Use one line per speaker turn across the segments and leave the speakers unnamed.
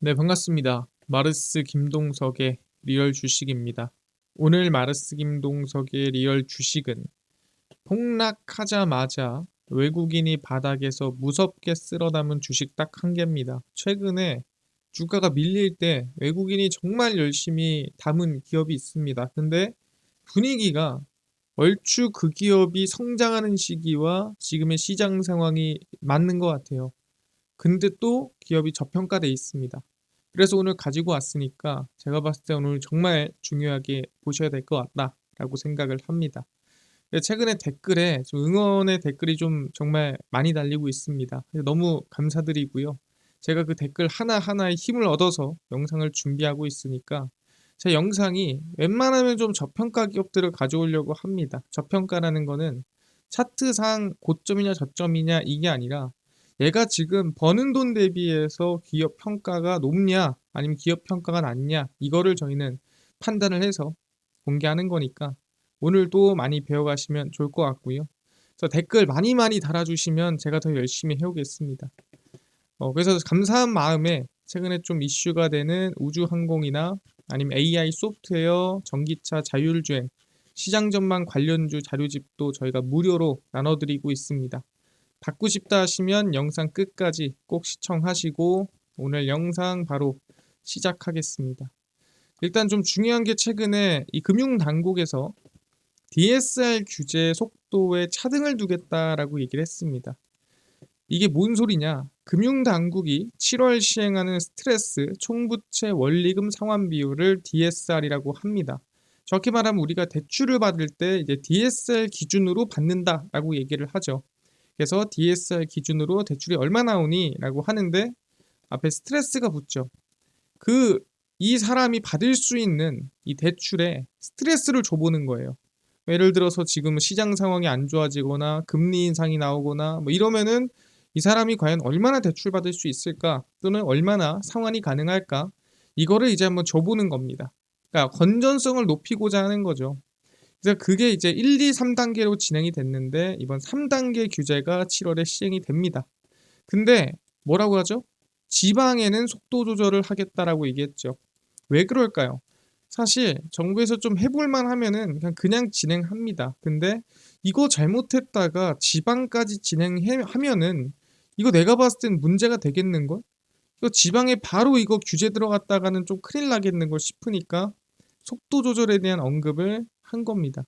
네, 반갑습니다. 마르스 김동석의 리얼 주식입니다. 오늘 마르스 김동석의 리얼 주식은 폭락하자마자 외국인이 바닥에서 무섭게 쓸어담은 주식 딱 한 개입니다. 최근에 주가가 밀릴 때 외국인이 정말 열심히 담은 기업이 있습니다. 근데 분위기가 얼추 그 기업이 성장하는 시기와 지금의 시장 상황이 맞는 것 같아요. 근데 또 기업이 저평가돼 있습니다. 그래서 오늘 가지고 왔으니까 제가 봤을 때 오늘 정말 중요하게 보셔야 될 것 같다라고 생각을 합니다. 최근에 댓글에 좀 응원의 댓글이 좀 정말 많이 달리고 있습니다. 너무 감사드리고요. 제가 그 댓글 하나하나에 힘을 얻어서 영상을 준비하고 있으니까 제 영상이 웬만하면 좀 저평가 기업들을 가져오려고 합니다. 저평가라는 거는 차트상 고점이냐 저점이냐 이게 아니라 얘가 지금 버는 돈 대비해서 기업 평가가 높냐 아니면 기업 평가가 낮냐 이거를 저희는 판단을 해서 공개하는 거니까 오늘도 많이 배워가시면 좋을 것 같고요. 그래서 댓글 많이 많이 달아주시면 제가 더 열심히 해오겠습니다. 그래서 감사한 마음에 최근에 좀 이슈가 되는 우주항공이나 아니면 AI 소프트웨어, 전기차 자율주행, 시장 전망 관련주 자료집도 저희가 무료로 나눠드리고 있습니다. 받고 싶다 하시면 영상 끝까지 꼭 시청하시고 오늘 영상 바로 시작하겠습니다. 일단 좀 중요한 게 최근에 이 금융당국에서 DSR 규제 속도에 차등을 두겠다라고 얘기를 했습니다. 이게 뭔 소리냐? 금융당국이 7월 시행하는 스트레스 총부채 원리금 상환 비율을 DSR이라고 합니다. 정확히 말하면 우리가 대출을 받을 때 이제 DSR 기준으로 받는다라고 얘기를 하죠. 그래서 DSR 기준으로 대출이 얼마 나오니? 라고 하는데 앞에 스트레스가 붙죠. 이 사람이 받을 수 있는 이 대출에 스트레스를 줘보는 거예요. 예를 들어서 지금 시장 상황이 안 좋아지거나 금리 인상이 나오거나 뭐 이러면은 이 사람이 과연 얼마나 대출 받을 수 있을까 또는 얼마나 상환이 가능할까 이거를 이제 한번 줘보는 겁니다. 그러니까 건전성을 높이고자 하는 거죠. 그래서 그게 이제 1, 2, 3단계로 진행이 됐는데 이번 3단계 규제가 7월에 시행이 됩니다. 근데 뭐라고 하죠? 지방에는 속도 조절을 하겠다라고 얘기했죠. 왜 그럴까요? 사실 정부에서 좀 해볼만 하면은 그냥 진행합니다. 근데 이거 잘못했다가 지방까지 진행하면은 이거 내가 봤을 땐 문제가 되겠는걸? 이거 지방에 바로 이거 규제 들어갔다가는 좀 큰일 나겠는걸 싶으니까 속도 조절에 대한 언급을 한 겁니다.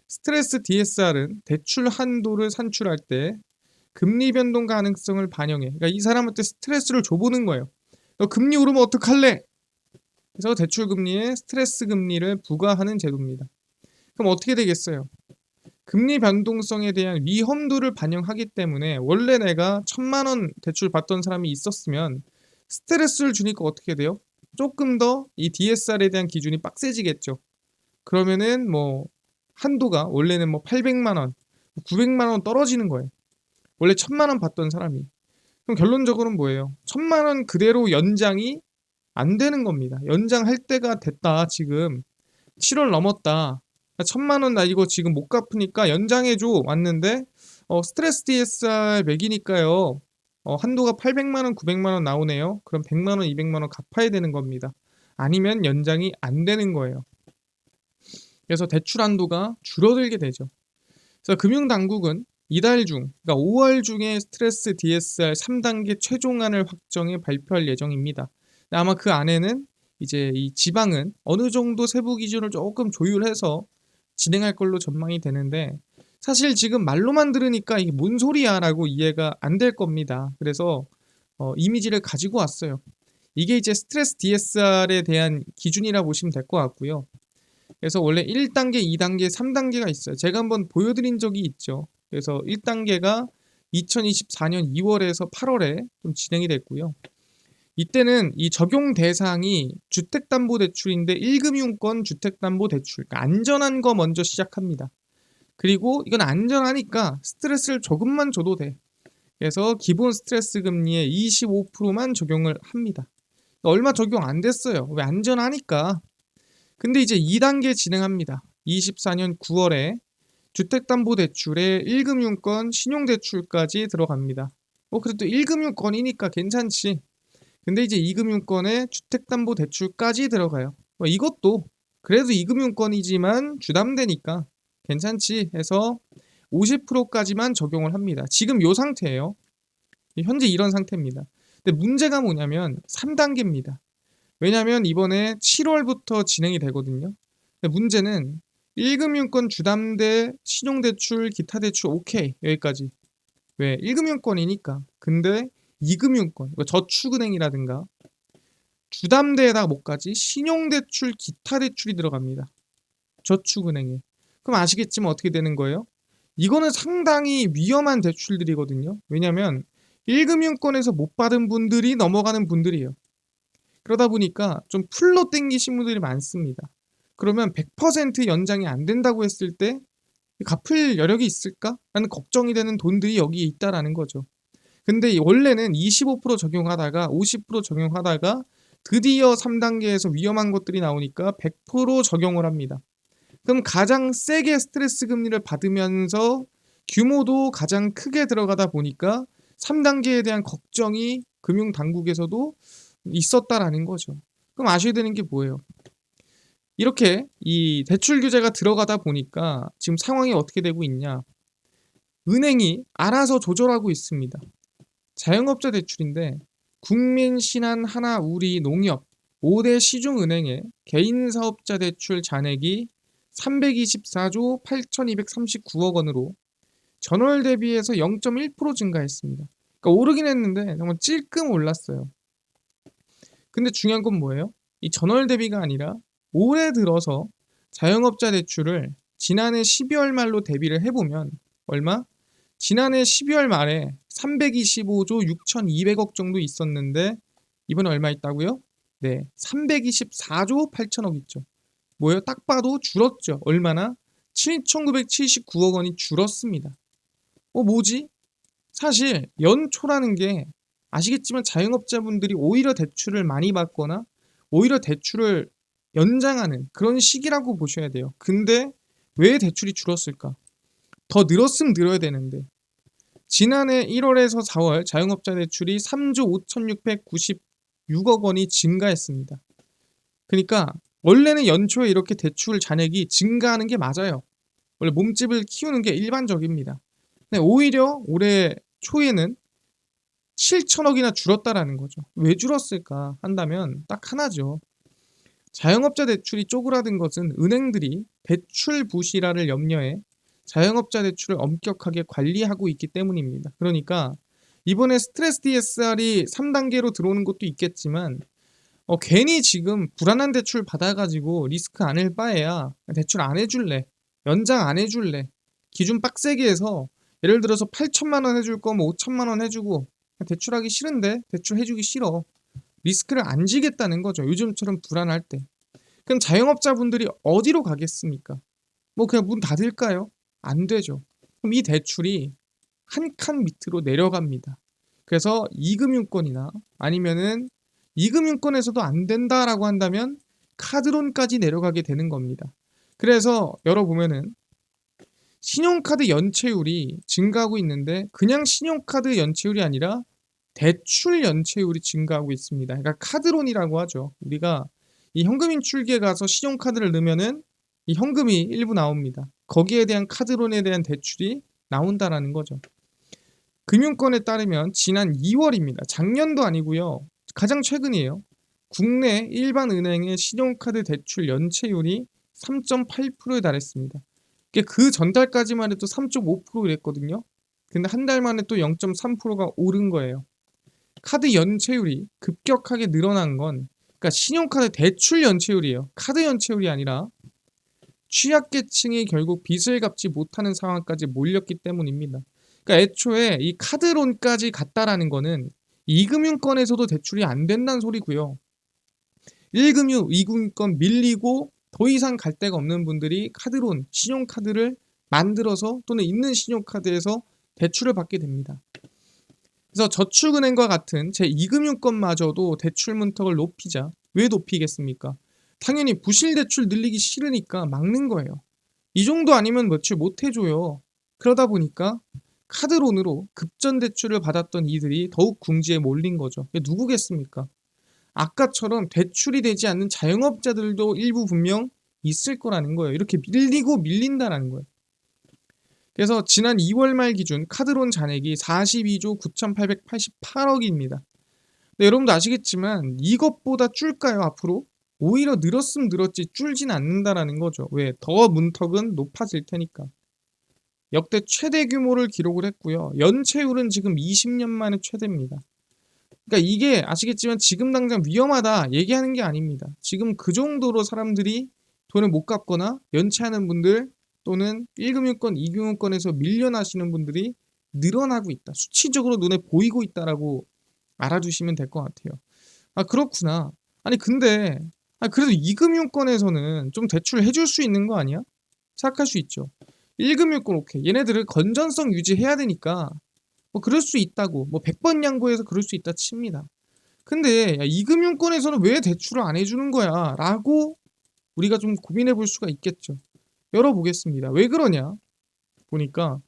스트레스 DSR은 대출 한도를 산출할 때 금리 변동 가능성을 반영해. 그러니까 이 사람한테 스트레스를 줘보는 거예요. 너 금리 오르면 어떡할래? 그래서 대출 금리에 스트레스 금리를 부과하는 제도입니다. 그럼 어떻게 되겠어요? 금리 변동성에 대한 위험도를 반영하기 때문에 원래 내가 1,000만 원 대출 받던 사람이 있었으면 스트레스를 주니까 어떻게 돼요? 조금 더 이 DSR에 대한 기준이 빡세지겠죠. 그러면은 뭐 한도가 원래는 뭐 800만 원, 900만 원 떨어지는 거예요. 원래 1,000만 원 받던 사람이. 그럼 결론적으로는 뭐예요? 1,000만 원 그대로 연장이 안 되는 겁니다. 연장할 때가 됐다. 지금 7월 넘었다. 1,000만 원 나 이거 지금 못 갚으니까 연장해줘 왔는데 스트레스 DSR 맥이니까요. 한도가 800만 원, 900만 원 나오네요. 그럼 100만 원, 200만 원 갚아야 되는 겁니다. 아니면 연장이 안 되는 거예요. 그래서 대출 한도가 줄어들게 되죠. 그래서 금융당국은 이달 중, 그러니까 5월 중에 스트레스 DSR 3단계 최종안을 확정해 발표할 예정입니다. 아마 그 안에는 이제 이 지방은 어느 정도 세부 기준을 조금 조율해서 진행할 걸로 전망이 되는데 사실 지금 말로만 들으니까 이게 뭔 소리야 라고 이해가 안 될 겁니다. 그래서 이미지를 가지고 왔어요. 이게 이제 스트레스 DSR에 대한 기준이라 보시면 될 것 같고요. 그래서 원래 1단계, 2단계, 3단계가 있어요. 제가 한번 보여드린 적이 있죠. 그래서 1단계가 2024년 2월에서 8월에 좀 진행이 됐고요. 이때는 이 적용 대상이 주택담보대출인데 1금융권 주택담보대출, 그러니까 안전한 거 먼저 시작합니다. 그리고 이건 안전하니까 스트레스를 조금만 줘도 돼. 그래서 기본 스트레스 금리의 25%만 적용을 합니다. 얼마 적용 안 됐어요. 왜? 안전하니까. 근데 이제 2단계 진행합니다. 24년 9월에 주택담보대출에 1금융권 신용대출까지 들어갑니다. 그래도 1금융권이니까 괜찮지. 근데 이제 이금융권에 주택담보대출까지 들어가요. 이것도 그래도 이금융권이지만 주담대니까 괜찮지 해서 50%까지만 적용을 합니다. 지금 요 상태예요. 현재 이런 상태입니다. 근데 문제가 뭐냐면 3단계입니다. 왜냐면 이번에 7월부터 진행이 되거든요. 근데 문제는 1금융권 주담대 신용대출 기타 대출 오케이 여기까지. 왜? 1금융권이니까. 근데 2금융권 저축은행이라든가 주담대에다가 뭐까지 신용대출 기타 대출이 들어갑니다. 저축은행에. 그럼 아시겠지만 어떻게 되는 거예요? 이거는 상당히 위험한 대출들이거든요. 왜냐면 1금융권에서 못 받은 분들이 넘어가는 분들이에요. 그러다 보니까 좀 풀로 땡기신 분들이 많습니다. 그러면 100% 연장이 안 된다고 했을 때 갚을 여력이 있을까? 라는 걱정이 되는 돈들이 여기에 있다라는 거죠. 근데 원래는 25% 적용하다가 50% 적용하다가 드디어 3단계에서 위험한 것들이 나오니까 100% 적용을 합니다. 그럼 가장 세게 스트레스 금리를 받으면서 규모도 가장 크게 들어가다 보니까 3단계에 대한 걱정이 금융당국에서도 있었다라는 거죠. 그럼 아셔야 되는 게 뭐예요? 이렇게 이 대출 규제가 들어가다 보니까 지금 상황이 어떻게 되고 있냐? 은행이 알아서 조절하고 있습니다. 자영업자 대출인데 국민, 신한, 하나, 우리, 농협 5대 시중은행의 개인사업자 대출 잔액이 324조 8,239억 원으로 전월 대비해서 0.1% 증가했습니다. 그러니까 오르긴 했는데 정말 찔끔 올랐어요. 근데 중요한 건 뭐예요? 이 전월 대비가 아니라 올해 들어서 자영업자 대출을 지난해 12월 말로 대비를 해보면 얼마? 지난해 12월 말에 325조 6,200억 정도 있었는데 이번에 얼마 있다고요? 네, 324조 8천억 있죠. 뭐예요? 딱 봐도 줄었죠. 얼마나? 7,979억 원이 줄었습니다. 뭐지? 사실 연초라는 게 아시겠지만 자영업자분들이 오히려 대출을 많이 받거나 오히려 대출을 연장하는 그런 시기라고 보셔야 돼요. 근데 왜 대출이 줄었을까? 더 늘었으면 늘어야 되는데 지난해 1월에서 4월 자영업자 대출이 3조 5,696억 원이 증가했습니다. 그러니까 원래는 연초에 이렇게 대출 잔액이 증가하는 게 맞아요. 원래 몸집을 키우는 게 일반적입니다. 근데 오히려 올해 초에는 7천억이나 줄었다라는 거죠. 왜 줄었을까 한다면 딱 하나죠. 자영업자 대출이 쪼그라든 것은 은행들이 대출 부실화를 염려해 자영업자 대출을 엄격하게 관리하고 있기 때문입니다. 그러니까 이번에 스트레스 DSR이 3단계로 들어오는 것도 있겠지만 괜히 지금 불안한 대출 받아가지고 리스크 안을 바에야 대출 안 해줄래, 연장 안 해줄래, 기준 빡세게 해서 예를 들어서 8천만 원 해줄 거면 5천만 원 해주고 대출하기 싫은데 대출 해주기 싫어. 리스크를 안 지겠다는 거죠. 요즘처럼 불안할 때. 그럼 자영업자분들이 어디로 가겠습니까? 뭐 그냥 문 닫을까요? 안 되죠. 그럼 이 대출이 한 칸 밑으로 내려갑니다. 그래서 이금융권이나 아니면은 이금융권에서도 안 된다라고 한다면 카드론까지 내려가게 되는 겁니다. 그래서 열어보면은 신용카드 연체율이 증가하고 있는데 그냥 신용카드 연체율이 아니라 대출 연체율이 증가하고 있습니다. 그러니까 카드론이라고 하죠. 우리가 이 현금 인출기에 가서 신용카드를 넣으면은 이 현금이 일부 나옵니다. 거기에 대한 카드론에 대한 대출이 나온다라는 거죠. 금융권에 따르면 지난 2월입니다. 작년도 아니고요. 가장 최근이에요. 국내 일반 은행의 신용카드 대출 연체율이 3.8%에 달했습니다. 그 전달까지만 해도 3.5%랬거든요. 근데 한 달 만에 또 0.3%가 오른 거예요. 카드 연체율이 급격하게 늘어난 건 그러니까 신용카드 대출 연체율이에요. 카드 연체율이 아니라 취약계층이 결국 빚을 갚지 못하는 상황까지 몰렸기 때문입니다. 그러니까 애초에 이 카드론까지 갔다라는 거는 2금융권에서도 대출이 안 된다는 소리고요. 1금융, 2금융권 밀리고 더 이상 갈 데가 없는 분들이 카드론, 신용카드를 만들어서 또는 있는 신용카드에서 대출을 받게 됩니다. 그래서 저축은행과 같은 제2금융권마저도 대출 문턱을 높이자. 왜 높이겠습니까? 당연히 부실 대출 늘리기 싫으니까 막는 거예요. 이 정도 아니면 대출 못 해줘요. 그러다 보니까 카드론으로 급전 대출을 받았던 이들이 더욱 궁지에 몰린 거죠. 이게 누구겠습니까? 아까처럼 대출이 되지 않는 자영업자들도 일부 분명 있을 거라는 거예요. 이렇게 밀리고 밀린다라는 거예요. 그래서 지난 2월 말 기준 카드론 잔액이 42조 9,888억입니다. 여러분도 아시겠지만 이것보다 줄까요, 앞으로? 오히려 늘었으면 늘었지 줄진 않는다라는 거죠. 왜? 더 문턱은 높아질 테니까. 역대 최대 규모를 기록을 했고요. 연체율은 지금 20년 만에 최대입니다. 그러니까 이게 아시겠지만 지금 당장 위험하다 얘기하는 게 아닙니다. 지금 그 정도로 사람들이 돈을 못 갚거나 연체하는 분들 또는 1금융권, 2금융권에서 밀려나시는 분들이 늘어나고 있다. 수치적으로 눈에 보이고 있다라고 알아두시면 될 것 같아요. 아, 그렇구나. 아니 근데 그래도 2금융권에서는 좀 대출 해줄 수 있는 거 아니야? 생각할 수 있죠. 1금융권 오케이. 얘네들은 건전성 유지해야 되니까 뭐 그럴 수 있다고 뭐 100번 양보해서 그럴 수 있다 칩니다. 근데 야, 2금융권에서는 왜 대출을 안 해주는 거야? 라고 우리가 좀 고민해 볼 수가 있겠죠. 열어보겠습니다. 왜 그러냐? 보니까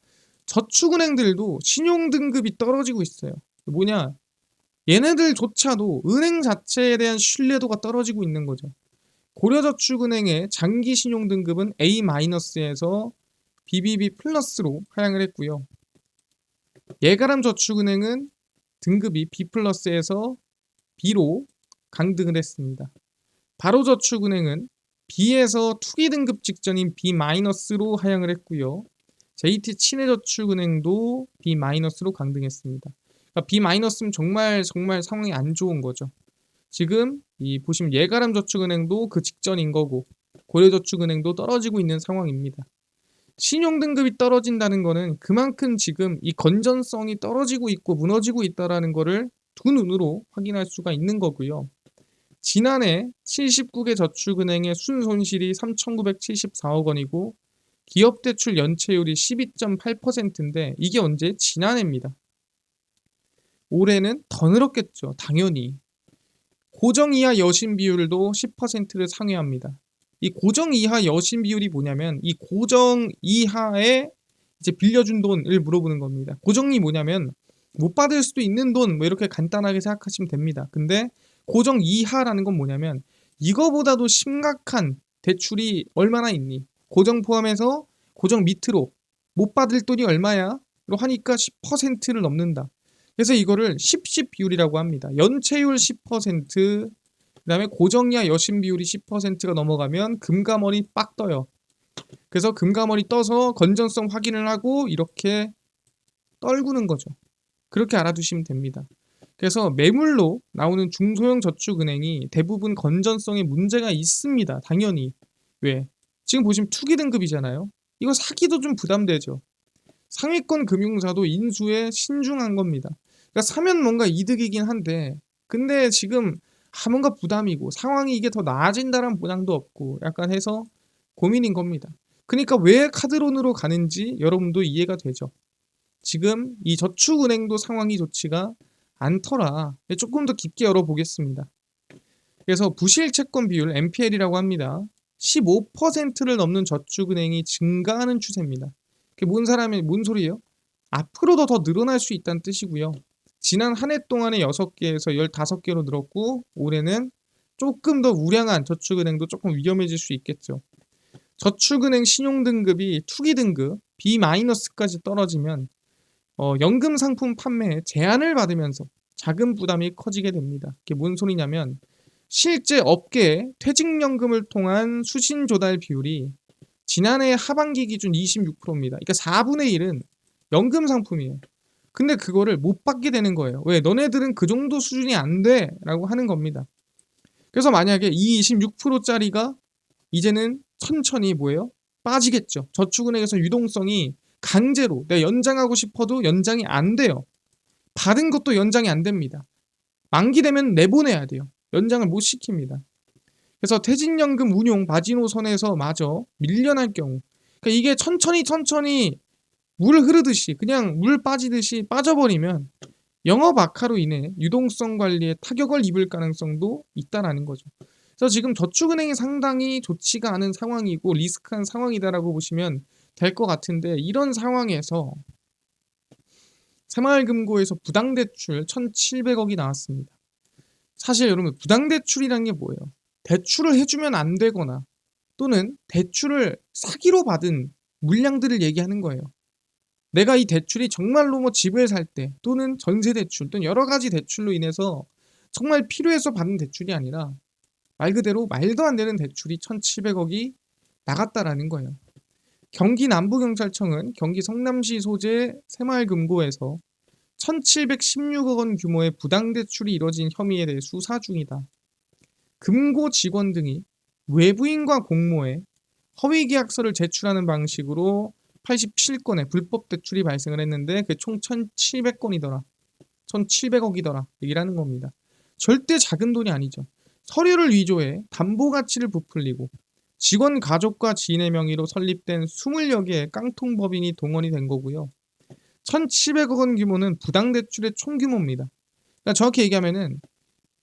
저축은행들도 신용등급이 떨어지고 있어요. 뭐냐? 얘네들조차도 은행 자체에 대한 신뢰도가 떨어지고 있는 거죠. 고려저축은행의 장기 신용등급은 A-에서 BBB 플러스로 하향을 했고요. 예가람저축은행은 등급이 B+에서 B로 강등을 했습니다. 바로저축은행은 B에서 투기 등급 직전인 B-로 하향을 했고요. JT친해저축은행도 B-로 강등했습니다. 그러니까 B-는 정말 상황이 안 좋은 거죠. 지금 이 보시면 예가람저축은행도 그 직전인 거고 고려저축은행도 떨어지고 있는 상황입니다. 신용등급이 떨어진다는 거는 그만큼 지금 이 건전성이 떨어지고 있고 무너지고 있다는 거를 두 눈으로 확인할 수가 있는 거고요. 지난해 79개 저축은행의 순손실이 3,974억 원이고 기업대출 연체율이 12.8%인데 이게 언제? 지난해입니다. 올해는 더 늘었겠죠. 당연히. 고정이하 여신 비율도 10%를 상회합니다. 이 고정이하 여신 비율이 뭐냐면 이 고정이하에 이제 빌려준 돈을 물어보는 겁니다. 고정이 뭐냐면 못 받을 수도 있는 돈 뭐 이렇게 간단하게 생각하시면 됩니다. 근데 고정 이하라는 건 뭐냐면 이거보다도 심각한 대출이 얼마나 있니? 고정 포함해서 고정 밑으로 못 받을 돈이 얼마야? 로 하니까 10%를 넘는다. 그래서 이거를 10 비율이라고 합니다. 연체율 10%, 그다음에 고정이하 여신 비율이 10%가 넘어가면 금감원이 빡 떠요. 그래서 금감원이 떠서 건전성 확인을 하고 이렇게 떨구는 거죠. 그렇게 알아두시면 됩니다. 그래서 매물로 나오는 중소형 저축은행이 대부분 건전성에 문제가 있습니다. 당연히. 왜? 지금 보시면 투기 등급이잖아요. 이거 사기도 좀 부담되죠. 상위권 금융사도 인수에 신중한 겁니다. 그러니까 사면 뭔가 이득이긴 한데 근데 지금 뭔가 부담이고 상황이 이게 더 나아진다는 보장도 없고 약간 해서 고민인 겁니다. 그러니까 왜 카드론으로 가는지 여러분도 이해가 되죠. 지금 이 저축은행도 상황이 좋지가 않더라. 조금 더 깊게 열어보겠습니다. 그래서 부실채권 비율 NPL이라고 합니다. 15%를 넘는 저축은행이 증가하는 추세입니다. 그게 뭔 소리예요? 앞으로도 더 늘어날 수 있다는 뜻이고요. 지난 한 해 동안에 6개에서 15개로 늘었고 올해는 조금 더 우량한 저축은행도 조금 위험해질 수 있겠죠. 저축은행 신용등급이 투기등급 B-까지 떨어지면 연금 상품 판매에 제한을 받으면서 자금 부담이 커지게 됩니다. 그게 뭔 소리냐면 실제 업계의 퇴직연금을 통한 수신 조달 비율이 지난해 하반기 기준 26%입니다. 그러니까 4분의 1은 연금 상품이에요. 근데 그거를 못 받게 되는 거예요. 왜? 너네들은 그 정도 수준이 안 돼 라고 하는 겁니다. 그래서 만약에 이 26%짜리가 이제는 천천히 뭐예요? 빠지겠죠. 저축은행에서 유동성이 강제로 내가 연장하고 싶어도 연장이 안 돼요. 받은 것도 연장이 안 됩니다. 만기되면 내보내야 돼요. 연장을 못 시킵니다. 그래서 퇴직연금 운용 마지노선에서 마저 밀려날 경우 그러니까 이게 천천히 물 흐르듯이 그냥 물 빠지듯이 빠져버리면 영업 악화로 인해 유동성 관리에 타격을 입을 가능성도 있다라는 거죠. 그래서 지금 저축은행이 상당히 좋지가 않은 상황이고 리스크한 상황이다라고 보시면 될 것 같은데 이런 상황에서 새마을금고에서 부당대출 1,700억이 나왔습니다. 사실 여러분 부당대출이란 게 뭐예요? 대출을 해주면 안 되거나 또는 대출을 사기로 받은 물량들을 얘기하는 거예요. 내가 이 대출이 정말로 뭐 집을 살 때 또는 전세 대출 또는 여러 가지 대출로 인해서 정말 필요해서 받은 대출이 아니라 말 그대로 말도 안 되는 대출이 1,700억이 나갔다라는 거예요. 경기 남부경찰청은 경기 성남시 소재 새마을금고에서 1,716억 원 규모의 부당대출이 이뤄진 혐의에 대해 수사 중이다. 금고 직원 등이 외부인과 공모해 허위계약서를 제출하는 방식으로 87건의 불법 대출이 발생을 했는데 그게 총 1,700건이더라. 1,700억이더라. 얘기를 하는 겁니다. 절대 작은 돈이 아니죠. 서류를 위조해 담보 가치를 부풀리고 직원 가족과 지인의 명의로 설립된 20여 개의 깡통법인이 동원이 된 거고요. 1,700억 원 규모는 부당대출의 총규모입니다. 그러니까 정확히 얘기하면은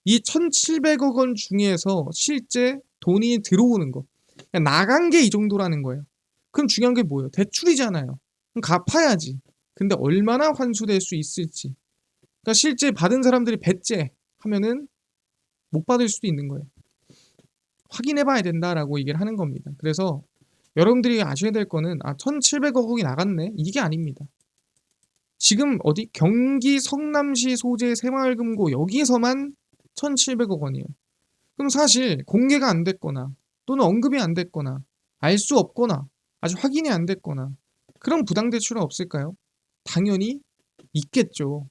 이 1,700억 원 중에서 실제 돈이 들어오는 거, 그러니까 나간 게 이 정도라는 거예요. 그럼 중요한 게 뭐예요? 대출이잖아요. 그럼 갚아야지. 근데 얼마나 환수될 수 있을지. 그러니까 실제 받은 사람들이 배째 하면은 못 받을 수도 있는 거예요. 확인해 봐야 된다라고 얘기를 하는 겁니다. 그래서 여러분들이 아셔야 될 거는 1,700억 원이 나갔네. 이게 아닙니다. 지금 어디 경기 성남시 소재 새마을금고 여기서만 1,700억 원이에요. 그럼 사실 공개가 안 됐거나 또는 언급이 안 됐거나 알 수 없거나 아직 확인이 안 됐거나 그런 부당대출은 없을까요? 당연히 있겠죠.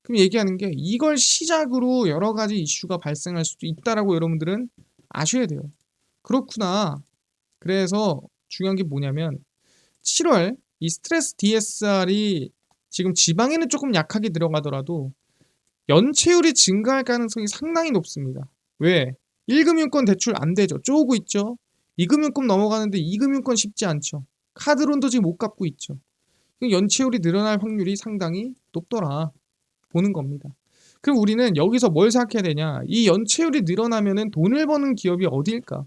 그럼 얘기하는 게 이걸 시작으로 여러 가지 이슈가 발생할 수도 있다라고 여러분들은 아셔야 돼요. 그렇구나. 그래서 중요한 게 뭐냐면 7월 이 스트레스 DSR이 지금 지방에는 조금 약하게 들어가더라도 연체율이 증가할 가능성이 상당히 높습니다. 왜? 1금융권 대출 안 되죠. 쪼고 있죠. 2금융권 넘어가는데 2금융권 쉽지 않죠. 카드론도 지금 못 갚고 있죠. 연체율이 늘어날 확률이 상당히 높더라 보는 겁니다. 그럼 우리는 여기서 뭘 생각해야 되냐? 이 연체율이 늘어나면은 돈을 버는 기업이 어디일까?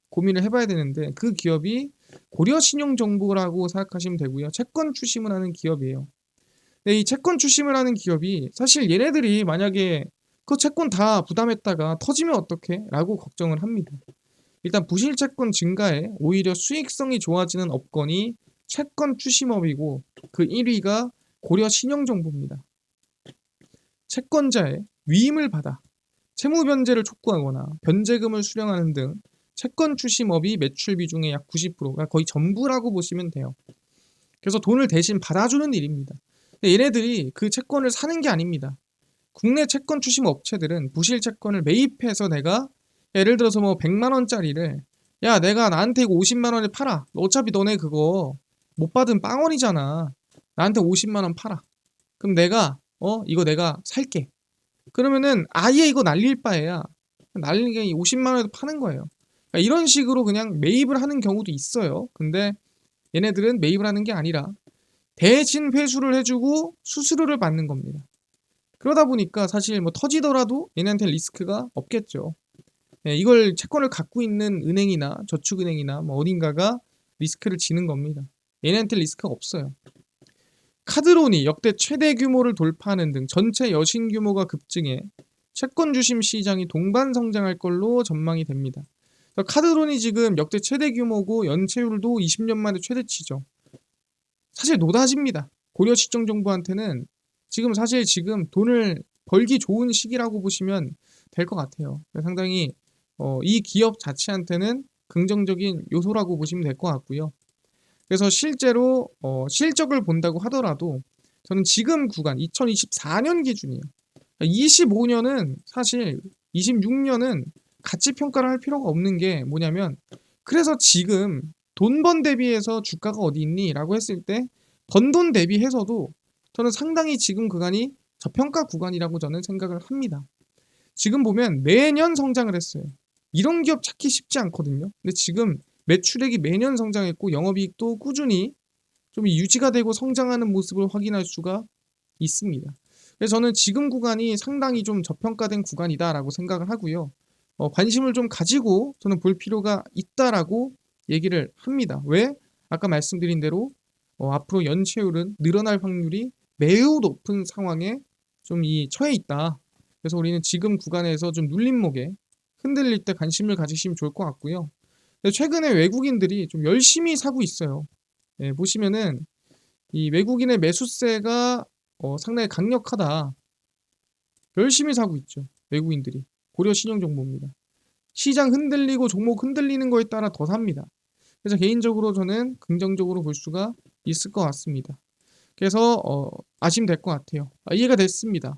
고민을 해봐야 되는데 그 기업이 고려신용정보라고 생각하시면 되고요. 채권 추심을 하는 기업이에요. 근데 이 채권 추심을 하는 기업이 사실 얘네들이 만약에 그 채권 다 부담했다가 터지면 어떡해? 라고 걱정을 합니다. 일단 부실 채권 증가에 오히려 수익성이 좋아지는 업건이 채권 추심업이고 그 1위가 고려신용정보입니다. 채권자의 위임을 받아 채무 변제를 촉구하거나 변제금을 수령하는 등 채권 추심업이 매출 비중의 약 90%가 거의 전부라고 보시면 돼요. 그래서 돈을 대신 받아주는 일입니다. 얘네들이 그 채권을 사는 게 아닙니다. 국내 채권 추심 업체들은 부실 채권을 매입해서 내가 예를 들어서 뭐 100만 원짜리를 야 내가 나한테 이거 50만 원에 팔아. 어차피 너네 그거 못 받은 빵원이잖아. 나한테 50만 원 팔아. 그럼 내가 이거 내가 살게. 그러면은 아예 이거 날릴 바에야 날리는 게 50만 원에도 파는 거예요. 그러니까 이런 식으로 그냥 매입을 하는 경우도 있어요. 근데 얘네들은 매입을 하는 게 아니라 대신 회수를 해주고 수수료를 받는 겁니다. 그러다 보니까 사실 뭐 터지더라도 얘네한테 리스크가 없겠죠. 이걸 채권을 갖고 있는 은행이나 저축은행이나 뭐 어딘가가 리스크를 지는 겁니다. 얘네한테 리스크가 없어요. 카드론이 역대 최대 규모를 돌파하는 등 전체 여신 규모가 급증해 채권 주심 시장이 동반 성장할 걸로 전망이 됩니다. 카드론이 지금 역대 최대 규모고 연체율도 20년 만에 최대치죠. 사실 노다지입니다. 고려시청정부한테는 지금 돈을 벌기 좋은 시기라고 보시면 될 것 같아요. 상당히 이 기업 자체한테는 긍정적인 요소라고 보시면 될 것 같고요. 그래서 실제로 실적을 본다고 하더라도 저는 지금 구간 2024년 기준이에요. 25년은 사실 26년은 가치 평가를 할 필요가 없는 게 뭐냐면 그래서 지금 돈 번 대비해서 주가가 어디 있니? 라고 했을 때 번 돈 대비해서도 저는 상당히 지금 구간이 저평가 구간이라고 저는 생각을 합니다. 지금 보면 매년 성장을 했어요. 이런 기업 찾기 쉽지 않거든요. 근데 지금 매출액이 매년 성장했고 영업이익도 꾸준히 좀 유지가 되고 성장하는 모습을 확인할 수가 있습니다. 그래서 저는 지금 구간이 상당히 좀 저평가된 구간이다라고 생각을 하고요. 관심을 좀 가지고 저는 볼 필요가 있다라고 얘기를 합니다. 왜? 아까 말씀드린 대로 앞으로 연체율은 늘어날 확률이 매우 높은 상황에 좀 처해 있다. 그래서 우리는 지금 구간에서 좀 눌림목에 흔들릴 때 관심을 가지시면 좋을 것 같고요. 최근에 외국인들이 좀 열심히 사고 있어요. 예, 보시면은 이 외국인의 매수세가 상당히 강력하다. 열심히 사고 있죠. 외국인들이. 고려 신용정보입니다. 시장 흔들리고 종목 흔들리는 거에 따라 더 삽니다. 그래서 개인적으로 저는 긍정적으로 볼 수가 있을 것 같습니다. 그래서 아시면 될 것 같아요. 이해가 됐습니다.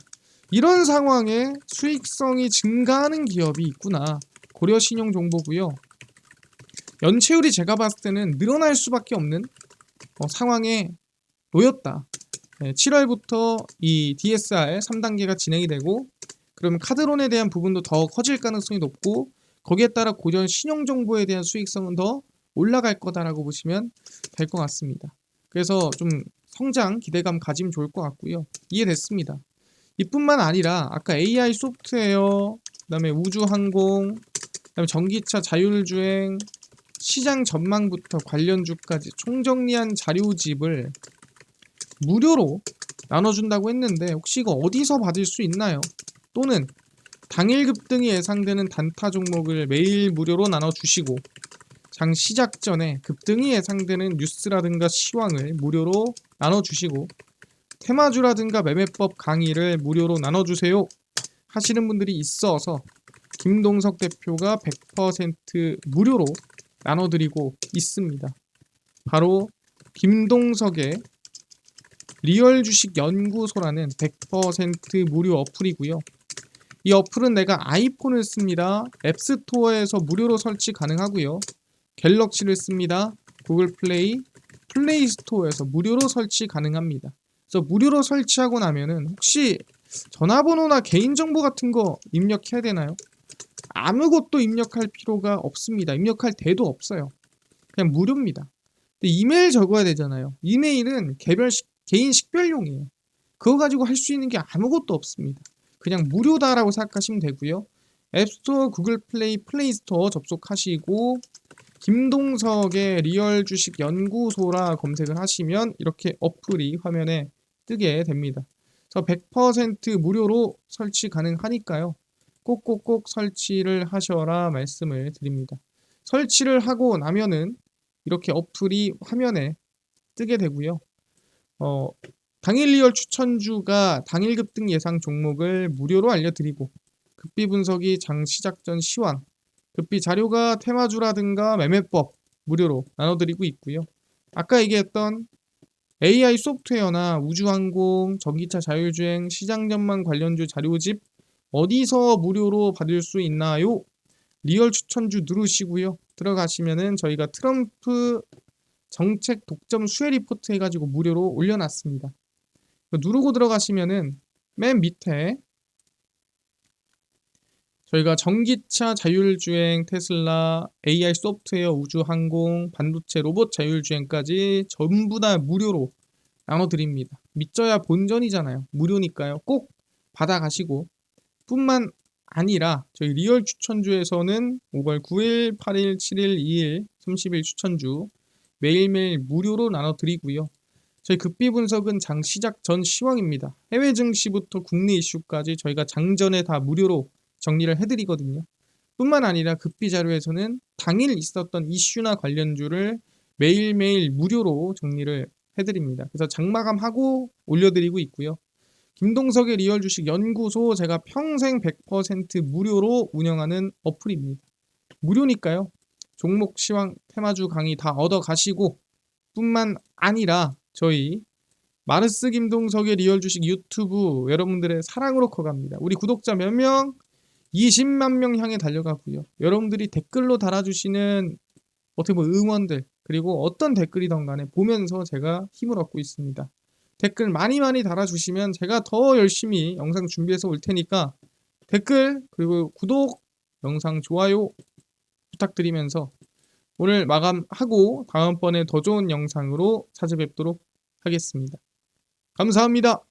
이런 상황에 수익성이 증가하는 기업이 있구나. 고려 신용정보고요. 연체율이 제가 봤을 때는 늘어날 수밖에 없는 상황에 놓였다. 7월부터 이 DSR 3단계가 진행이 되고 그러면 카드론에 대한 부분도 더 커질 가능성이 높고 거기에 따라 고려 신용정보에 대한 수익성은 더 올라갈 거다라고 보시면 될 것 같습니다. 그래서 좀 성장 기대감 가지면 좋을 것 같고요. 이해됐습니다. 이뿐만 아니라 아까 AI 소프트웨어, 그다음에 우주항공, 그다음에 전기차 자율주행, 시장 전망부터 관련주까지 총정리한 자료집을 무료로 나눠준다고 했는데 혹시 이거 어디서 받을 수 있나요? 또는 당일 급등이 예상되는 단타 종목을 매일 무료로 나눠주시고 장 시작 전에 급등이 예상되는 뉴스라든가 시황을 무료로 나눠주시고 테마주라든가 매매법 강의를 무료로 나눠주세요 하시는 분들이 있어서 김동석 대표가 100% 무료로 나눠드리고 있습니다. 바로 김동석의 리얼 주식 연구소라는 100% 무료 어플이고요. 이 어플은 내가 아이폰을 씁니다. 앱스토어에서 무료로 설치 가능하고요. 갤럭시를 씁니다. 구글 플레이, 플레이 스토어에서 무료로 설치 가능합니다. 그래서 무료로 설치하고 나면은 혹시 전화번호나 개인정보 같은 거 입력해야 되나요? 아무것도 입력할 필요가 없습니다. 입력할 데도 없어요. 그냥 무료입니다. 근데 이메일 적어야 되잖아요. 이메일은 개인 식별용이에요. 그거 가지고 할 수 있는 게 아무것도 없습니다. 그냥 무료다라고 생각하시면 되고요. 앱스토어, 구글 플레이, 플레이 스토어 접속하시고 김동석의 리얼 주식 연구소라 검색을 하시면 이렇게 어플이 화면에 뜨게 됩니다. 그래서 100% 무료로 설치 가능하니까요. 꼭꼭꼭 설치를 하셔라 말씀을 드립니다. 설치를 하고 나면은 이렇게 어플이 화면에 뜨게 되고요. 당일 리얼 추천주가 당일 급등 예상 종목을 무료로 알려드리고 급비 분석이 장 시작 전 시황, 급비 자료가 테마주라든가 매매법 무료로 나눠드리고 있고요. 아까 얘기했던 AI 소프트웨어나 우주항공, 전기차 자율주행, 시장 전망 관련주 자료집 어디서 무료로 받을 수 있나요? 리얼 추천주 누르시고요. 들어가시면은 저희가 트럼프 정책 독점 수혜 리포트 해가지고 무료로 올려놨습니다. 누르고 들어가시면은 맨 밑에 저희가 전기차 자율주행 테슬라, AI 소프트웨어 우주항공, 반도체 로봇 자율주행까지 전부 다 무료로 나눠드립니다. 믿져야 본전이잖아요. 무료니까요. 꼭 받아가시고 뿐만 아니라 저희 리얼 추천주에서는 5월 9일, 8일, 7일, 2일, 30일 추천주 매일매일 무료로 나눠드리고요. 저희 급비 분석은 장 시작 전 시황입니다. 해외 증시부터 국내 이슈까지 저희가 장전에 다 무료로 정리를 해드리거든요. 뿐만 아니라 급비 자료에서는 당일 있었던 이슈나 관련주를 매일매일 무료로 정리를 해드립니다. 그래서 장마감하고 올려드리고 있고요. 김동석의 리얼 주식 연구소 제가 평생 100% 무료로 운영하는 어플입니다. 무료니까요. 종목 시황 테마주 강의 다 얻어 가시고 뿐만 아니라 저희 마르스 김동석의 리얼 주식 유튜브 여러분들의 사랑으로 커갑니다. 우리 구독자 몇 명? 20만 명 향해 달려가고요. 여러분들이 댓글로 달아주시는 어떻게 보면 응원들 그리고 어떤 댓글이든 간에 보면서 제가 힘을 얻고 있습니다. 댓글 많이 달아주시면 제가 더 열심히 영상 준비해서 올 테니까 댓글 그리고 구독, 영상 좋아요 부탁드리면서 오늘 마감하고 다음번에 더 좋은 영상으로 찾아뵙도록 하겠습니다. 감사합니다.